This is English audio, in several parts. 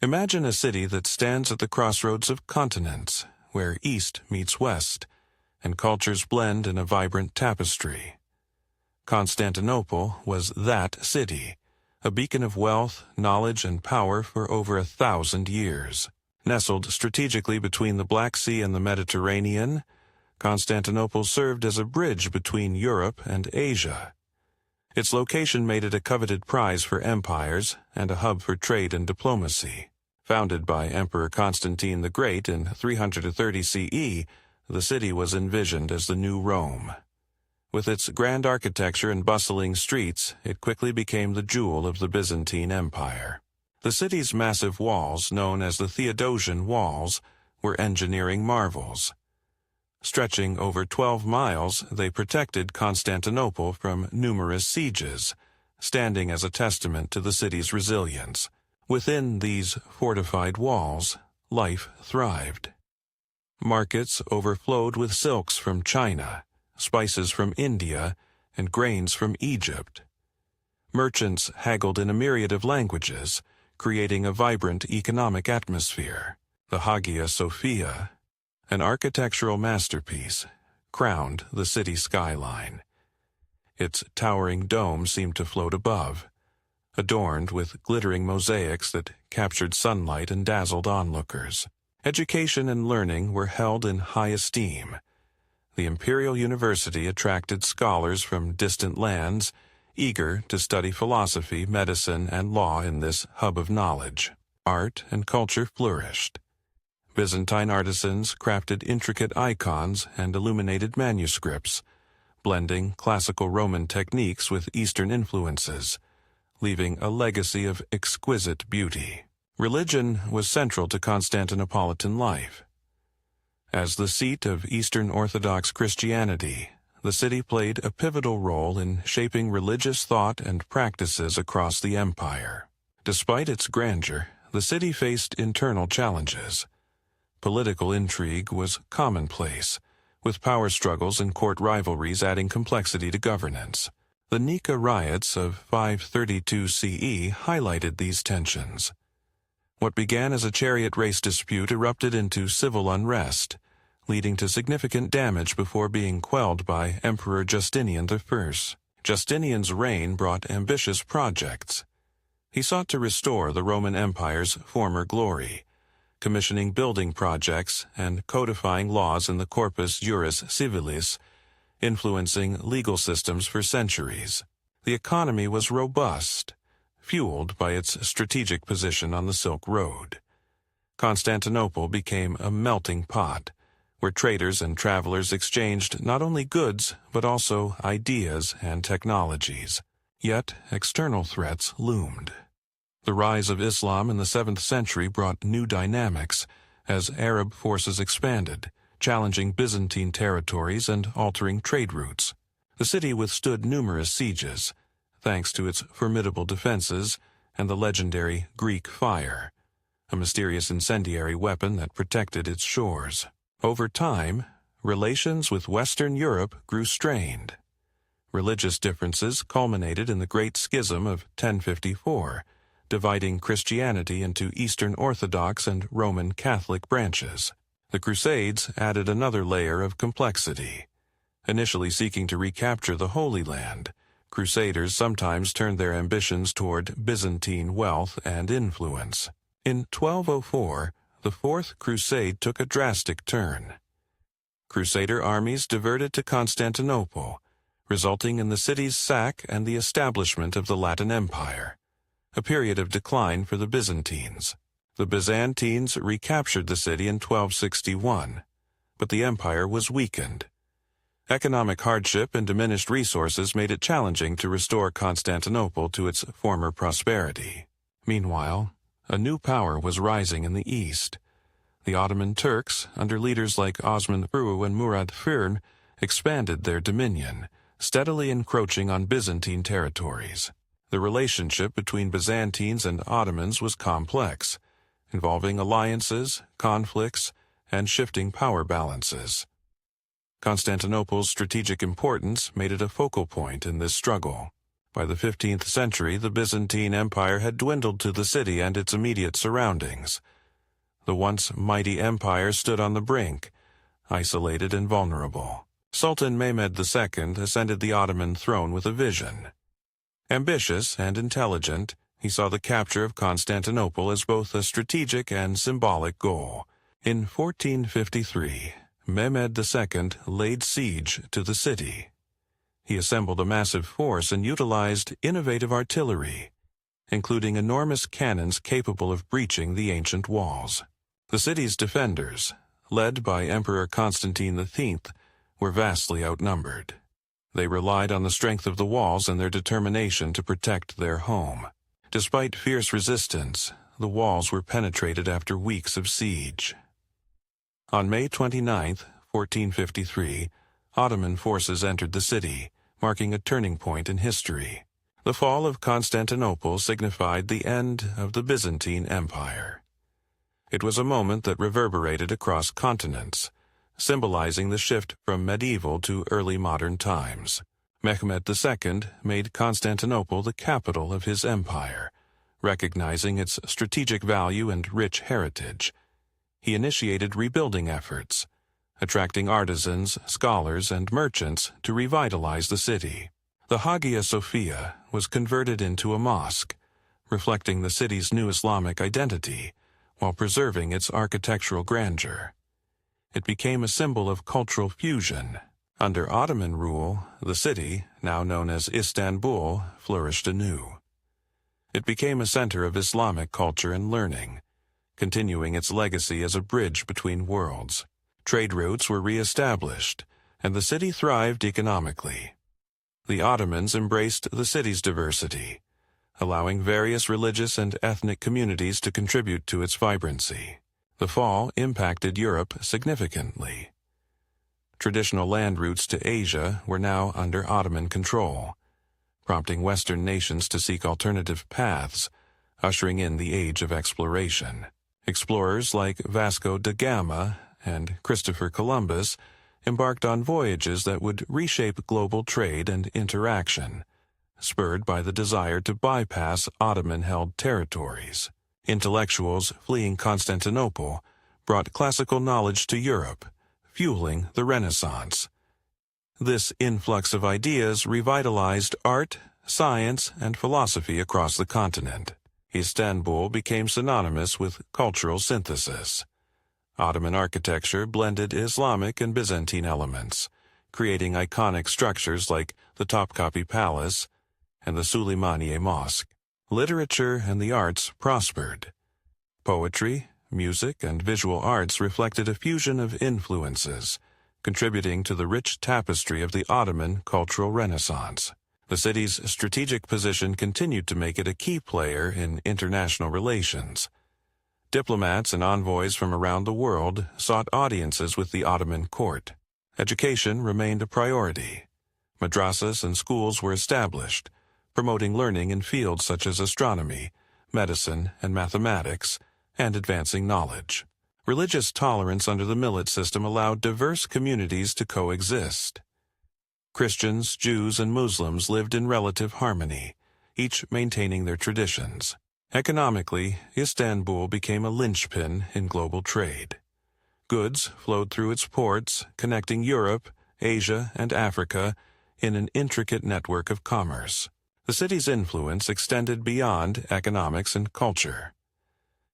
Imagine a city that stands at the crossroads of continents, where east meets west, and cultures blend in a vibrant tapestry. Constantinople was that city, a beacon of wealth, knowledge, and power for over 1,000 years. Nestled strategically between the Black Sea and the Mediterranean, Constantinople served as a bridge between Europe and Asia. Its location made it a coveted prize for empires and a hub for trade and diplomacy. Founded by Emperor Constantine the Great in 330 CE, the city was envisioned as the new Rome. With its grand architecture and bustling streets, it quickly became the jewel of the Byzantine Empire. The city's massive walls, known as the Theodosian Walls, were engineering marvels. Stretching over 12 miles, they protected Constantinople from numerous sieges, standing as a testament to the city's resilience. Within these fortified walls, life thrived. Markets overflowed with silks from China, spices from India, and grains from Egypt. Merchants haggled in a myriad of languages, creating a vibrant economic atmosphere. The Hagia Sophia, an architectural masterpiece, crowned the city skyline. Its towering dome seemed to float above, adorned with glittering mosaics that captured sunlight and dazzled onlookers. Education and learning were held in high esteem. The Imperial University attracted scholars from distant lands, eager to study philosophy, medicine, and law in this hub of knowledge. Art and culture flourished. Byzantine artisans crafted intricate icons and illuminated manuscripts, blending classical Roman techniques with Eastern influences, leaving a legacy of exquisite beauty. Religion was central to Constantinopolitan life. As the seat of Eastern Orthodox Christianity, the city played a pivotal role in shaping religious thought and practices across the empire. Despite its grandeur, the city faced internal challenges. Political intrigue was commonplace, with power struggles and court rivalries adding complexity to governance. The Nika riots of 532 CE highlighted these tensions. What began as a chariot race dispute erupted into civil unrest, leading to significant damage before being quelled by Emperor Justinian I. Justinian's reign brought ambitious projects. He sought to restore the Roman Empire's former glory, commissioning building projects and codifying laws in the Corpus Juris Civilis, influencing legal systems for centuries. The economy was robust, fueled by its strategic position on the Silk Road. Constantinople became a melting pot, where traders and travelers exchanged not only goods but also ideas and technologies. Yet external threats loomed. The rise of Islam in the 7th century brought new dynamics as Arab forces expanded, challenging Byzantine territories and altering trade routes. The city withstood numerous sieges, thanks to its formidable defenses and the legendary Greek fire, a mysterious incendiary weapon that protected its shores. Over time, relations with Western Europe grew strained. Religious differences culminated in the Great Schism of 1054, dividing Christianity into Eastern Orthodox and Roman Catholic branches. The Crusades added another layer of complexity. Initially seeking to recapture the Holy Land, Crusaders sometimes turned their ambitions toward Byzantine wealth and influence. In 1204, the Fourth Crusade took a drastic turn. Crusader armies diverted to Constantinople, resulting in the city's sack and the establishment of the Latin Empire, a period of decline for the Byzantines. The Byzantines recaptured the city in 1261, but the empire was weakened. Economic hardship and diminished resources made it challenging to restore Constantinople to its former prosperity. Meanwhile, a new power was rising in the east. The Ottoman Turks, under leaders like Osman II and Murad I, expanded their dominion, steadily encroaching on Byzantine territories. The relationship between Byzantines and Ottomans was complex, involving alliances, conflicts, and shifting power balances. Constantinople's strategic importance made it a focal point in this struggle. By the 15th century, the Byzantine Empire had dwindled to the city and its immediate surroundings. The once mighty empire stood on the brink, isolated and vulnerable. Sultan Mehmed II ascended the Ottoman throne with a vision. Ambitious and intelligent, he saw the capture of Constantinople as both a strategic and symbolic goal. In 1453, Mehmed II laid siege to the city. He assembled a massive force and utilized innovative artillery, including enormous cannons capable of breaching the ancient walls. The city's defenders, led by Emperor Constantine X, were vastly outnumbered. They relied on the strength of the walls and their determination to protect their home. Despite fierce resistance, the walls were penetrated after weeks of siege. On May 29, 1453, Ottoman forces entered the city, marking a turning point in history. The fall of Constantinople signified the end of the Byzantine Empire. It was a moment that reverberated across continents, symbolizing the shift from medieval to early modern times. Mehmed II made Constantinople the capital of his empire, recognizing its strategic value and rich heritage. He initiated rebuilding efforts, attracting artisans, scholars, and merchants to revitalize the city. The Hagia Sophia was converted into a mosque, reflecting the city's new Islamic identity, while preserving its architectural grandeur. It became a symbol of cultural fusion. Under Ottoman rule, the city, now known as Istanbul, flourished anew. It became a center of Islamic culture and learning, continuing its legacy as a bridge between worlds. Trade routes were re-established, and the city thrived economically. The Ottomans embraced the city's diversity, allowing various religious and ethnic communities to contribute to its vibrancy. The fall impacted Europe significantly. Traditional land routes to Asia were now under Ottoman control, prompting Western nations to seek alternative paths, ushering in the age of exploration. Explorers like Vasco da Gama and Christopher Columbus embarked on voyages that would reshape global trade and interaction, spurred by the desire to bypass Ottoman-held territories. Intellectuals fleeing Constantinople brought classical knowledge to Europe, fueling the Renaissance. This influx of ideas revitalized art, science, and philosophy across the continent. Istanbul became synonymous with cultural synthesis. Ottoman architecture blended Islamic and Byzantine elements, creating iconic structures like the Topkapi Palace and the Süleymaniye Mosque. Literature and the arts prospered. Poetry, music, and visual arts reflected a fusion of influences, contributing to the rich tapestry of the Ottoman cultural renaissance. The city's strategic position continued to make it a key player in international relations. Diplomats and envoys from around the world sought audiences with the Ottoman court. Education remained a priority. Madrasas and schools were established, promoting learning in fields such as astronomy, medicine, and mathematics, and advancing knowledge. Religious tolerance under the millet system allowed diverse communities to coexist. Christians, Jews, and Muslims lived in relative harmony, each maintaining their traditions. Economically, Istanbul became a linchpin in global trade. Goods flowed through its ports, connecting Europe, Asia, and Africa in an intricate network of commerce. The city's influence extended beyond economics and culture.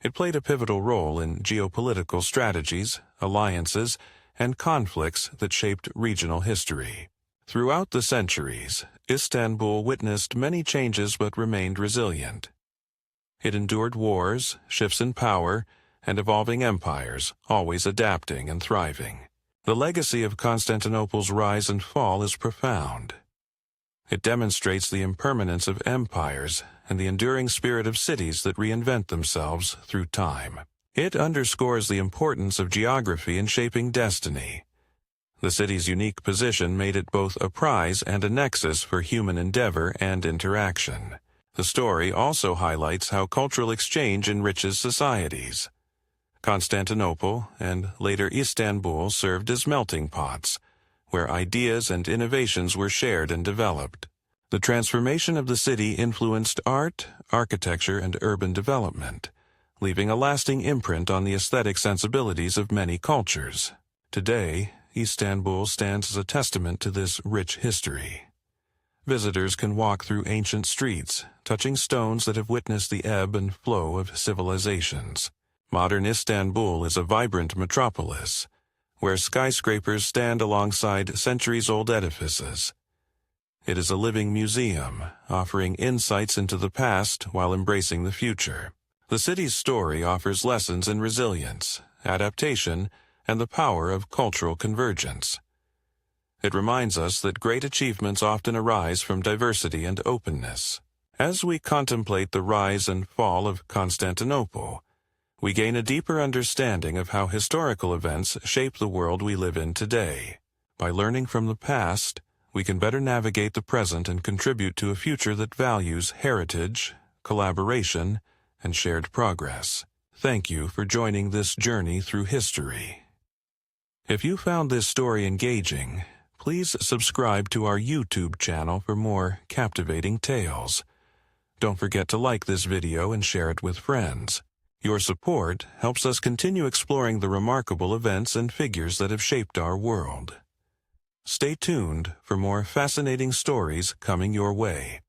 It played a pivotal role in geopolitical strategies, alliances, and conflicts that shaped regional history. Throughout the centuries, Istanbul witnessed many changes but remained resilient. It endured wars, shifts in power, and evolving empires, always adapting and thriving. The legacy of Constantinople's rise and fall is profound. It demonstrates the impermanence of empires and the enduring spirit of cities that reinvent themselves through time. It underscores the importance of geography in shaping destiny. The city's unique position made it both a prize and a nexus for human endeavor and interaction. The story also highlights how cultural exchange enriches societies. Constantinople and later Istanbul served as melting pots, where ideas and innovations were shared and developed. The transformation of the city influenced art, architecture, and urban development, leaving a lasting imprint on the aesthetic sensibilities of many cultures. Today, Istanbul stands as a testament to this rich history. Visitors can walk through ancient streets, touching stones that have witnessed the ebb and flow of civilizations. Modern Istanbul is a vibrant metropolis, where skyscrapers stand alongside centuries-old edifices. It is a living museum, offering insights into the past while embracing the future. The city's story offers lessons in resilience, adaptation, and the power of cultural convergence. It reminds us that great achievements often arise from diversity and openness. As we contemplate the rise and fall of Constantinople, we gain a deeper understanding of how historical events shape the world we live in today. By learning from the past, we can better navigate the present and contribute to a future that values heritage, collaboration, and shared progress. Thank you for joining this journey through history. If you found this story engaging, please subscribe to our YouTube channel for more captivating tales. Don't forget to like this video and share it with friends. Your support helps us continue exploring the remarkable events and figures that have shaped our world. Stay tuned for more fascinating stories coming your way.